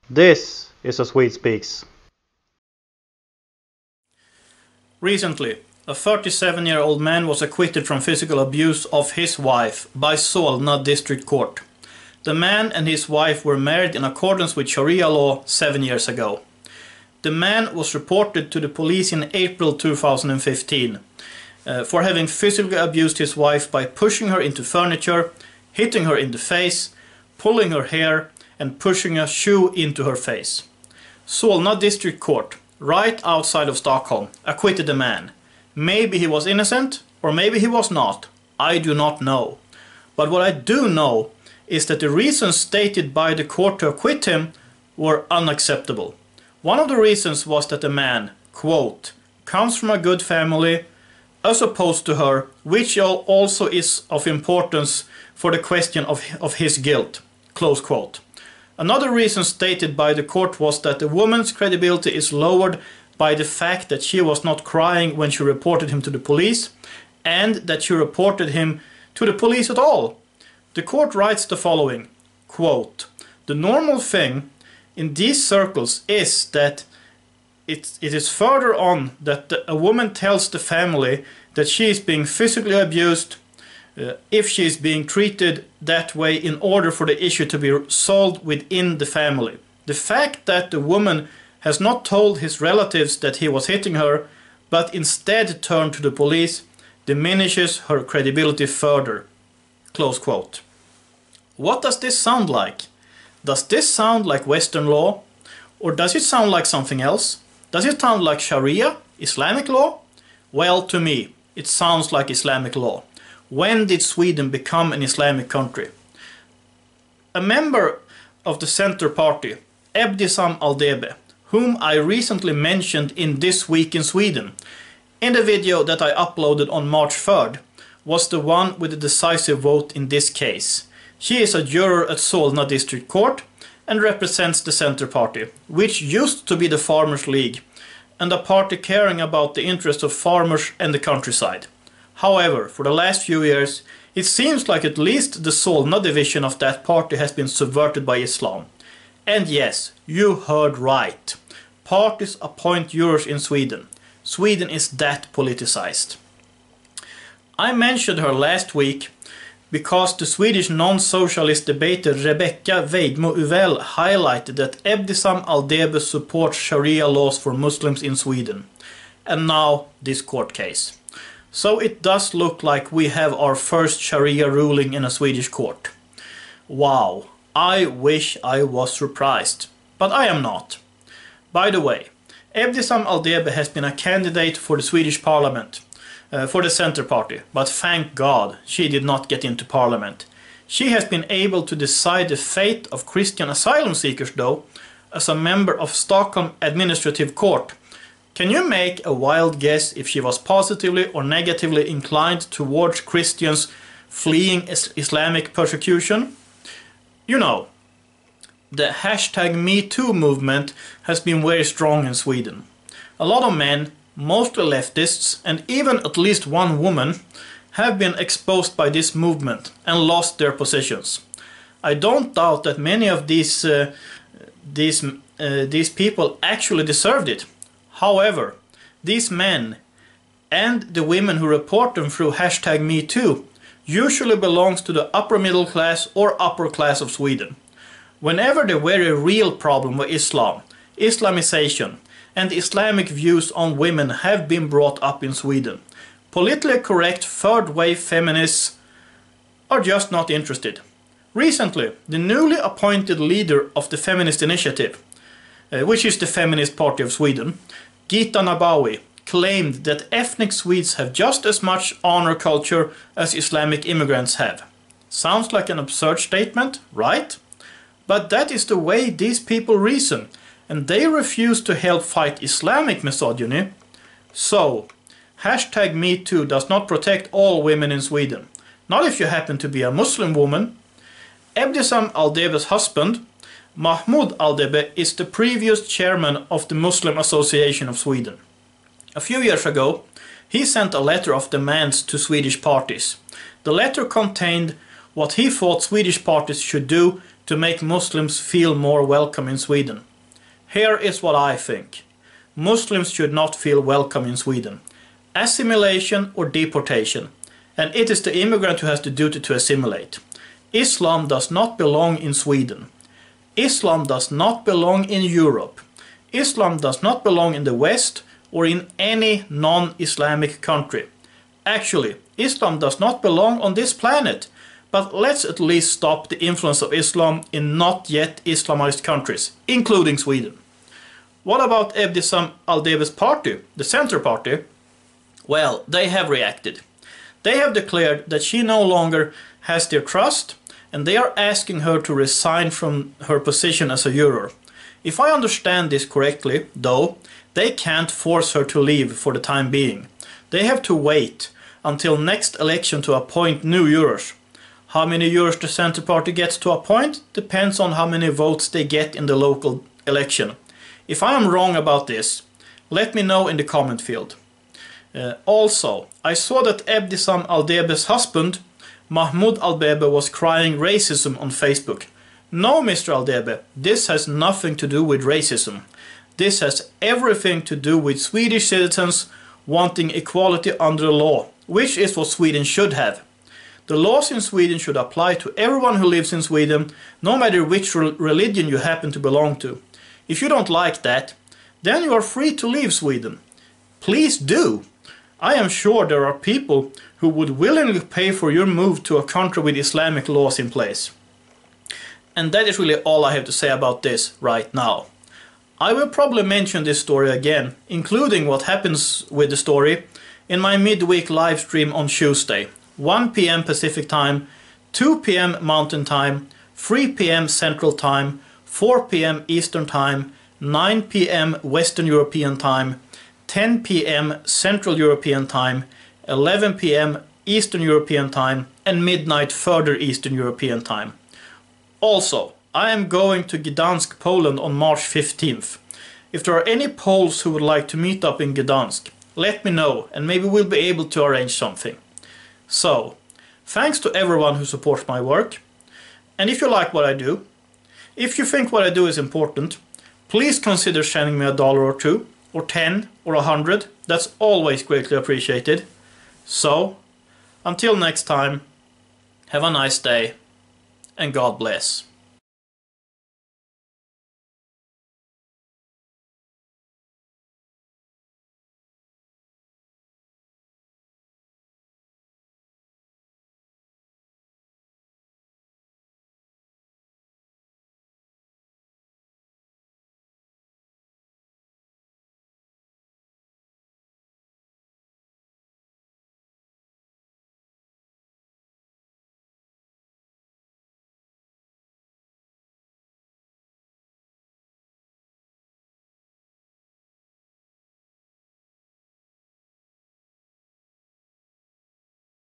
This is a Swede Speaks. Recently, a 37-year-old man was acquitted from physical abuse of his wife by Solna District Court. The man and his wife were married in accordance with Sharia law 7 years ago. The man was reported to the police in April 2015 for having physically abused his wife by pushing her into furniture, hitting her in the face, pulling her hair and pushing a shoe into her face. Solna District Court, right outside of Stockholm, acquitted the man. Maybe he was innocent, or maybe he was not. I do not know. But what I do know is that the reasons stated by the court to acquit him were unacceptable. One of the reasons was that the man, quote, comes from a good family, as opposed to her, which also is of importance for the question of his guilt, close quote. Another reason stated by the court was that the woman's credibility is lowered by the fact that she was not crying when she reported him to the police, and that she reported him to the police at all. The court writes the following, quote, the normal thing in these circles is that it is further on that a woman tells the family that she is being physically abused if she is being treated that way in order for the issue to be solved within the family. The fact that the woman has not told his relatives that he was hitting her, but instead turned to the police, diminishes her credibility further. Close quote. What does this sound like? Does this sound like Western law? Or does it sound like something else? Does it sound like Sharia, Islamic law? Well, to me, it sounds like Islamic law. When did Sweden become an Islamic country? A member of the Center Party, Ebdisam Aldebe, whom I recently mentioned in This Week in Sweden, in the video that I uploaded on March 3rd, was the one with the decisive vote in this case. She is a juror at Solna District Court and represents the Center Party, which used to be the Farmers League, and a party caring about the interests of farmers and the countryside. However, for the last few years, it seems like at least the Solna division of that party has been subverted by Islam. And yes, you heard right. Parties appoint jurors in Sweden. Sweden is that politicized. I mentioned her last week because the Swedish non-socialist debater Rebecca Weidmo Uvell highlighted that Ebdisam Aldebe supports Sharia laws for Muslims in Sweden. And now this court case. So it does look like we have our first Sharia ruling in a Swedish court. Wow, I wish I was surprised, but I am not. By the way, Ebdisam Aldebe has been a candidate for the Swedish parliament, for the Center Party, but thank God she did not get into parliament. She has been able to decide the fate of Christian asylum seekers though, as a member of Stockholm Administrative Court. Can you make a wild guess if she was positively or negatively inclined towards Christians fleeing Islamic persecution? You know, the hashtag metoo movement has been very strong in Sweden. A lot of men, mostly leftists, and even at least one woman, have been exposed by this movement and lost their positions. I don't doubt that many of these people actually deserved it. However, these men and the women who report them through hashtag #MeToo usually belongs to the upper middle class or upper class of Sweden. Whenever the very real problem with Islam, Islamization, and Islamic views on women have been brought up in Sweden, politically correct third-wave feminists are just not interested. Recently, the newly appointed leader of the feminist initiative, which is the Feminist Party of Sweden, Gita Nabawi, claimed that ethnic Swedes have just as much honor culture as Islamic immigrants have. Sounds like an absurd statement, right? But that is the way these people reason, and they refuse to help fight Islamic misogyny. So, hashtag #MeToo does not protect all women in Sweden. Not if you happen to be a Muslim woman. Ebdisam Aldebe's husband, Mahmoud Aldebe, is the previous chairman of the Muslim Association of Sweden. A few years ago, he sent a letter of demands to Swedish parties. The letter contained what he thought Swedish parties should do to make Muslims feel more welcome in Sweden? Here is what I think. Muslims should not feel welcome in Sweden. Assimilation or deportation. And it is the immigrant who has the duty to assimilate. Islam does not belong in Sweden. Islam does not belong in Europe. Islam does not belong in the West or in any non-Islamic country. Actually, Islam does not belong on this planet. But let's at least stop the influence of Islam in not yet Islamized countries, including Sweden. What about Ebdissam Aldebe's party, the Centre Party? Well, they have reacted. They have declared that she no longer has their trust, and they are asking her to resign from her position as a juror. If I understand this correctly, though, they can't force her to leave for the time being. They have to wait until next election to appoint new jurors. How many jurors the Centre Party gets to appoint depends on how many votes they get in the local election. If I am wrong about this, let me know in the comment field. Also, I saw that Ebdissam Aldebe's husband, Mahmoud Albebe, was crying racism on Facebook. No, Mr. Aldebe, this has nothing to do with racism. This has everything to do with Swedish citizens wanting equality under the law, which is what Sweden should have. The laws in Sweden should apply to everyone who lives in Sweden, no matter which religion you happen to belong to. If you don't like that, then you are free to leave Sweden. Please do. I am sure there are people who would willingly pay for your move to a country with Islamic laws in place. And that is really all I have to say about this right now. I will probably mention this story again, including what happens with the story, in my midweek live stream on Tuesday. 1 p.m. Pacific Time, 2 p.m. Mountain Time, 3 p.m. Central Time, 4 p.m. Eastern Time, 9 p.m. Western European Time, 10 p.m. Central European Time, 11 p.m. Eastern European Time, and midnight further Eastern European Time. Also, I am going to Gdansk, Poland on March 15th. If there are any Poles who would like to meet up in Gdansk, let me know and maybe we'll be able to arrange something. So, thanks to everyone who supports my work. And if you like what I do, if you think what I do is important, please consider sending me $1 or $2, or 10, or 100. That's always greatly appreciated. So, until next time, have a nice day, and God bless.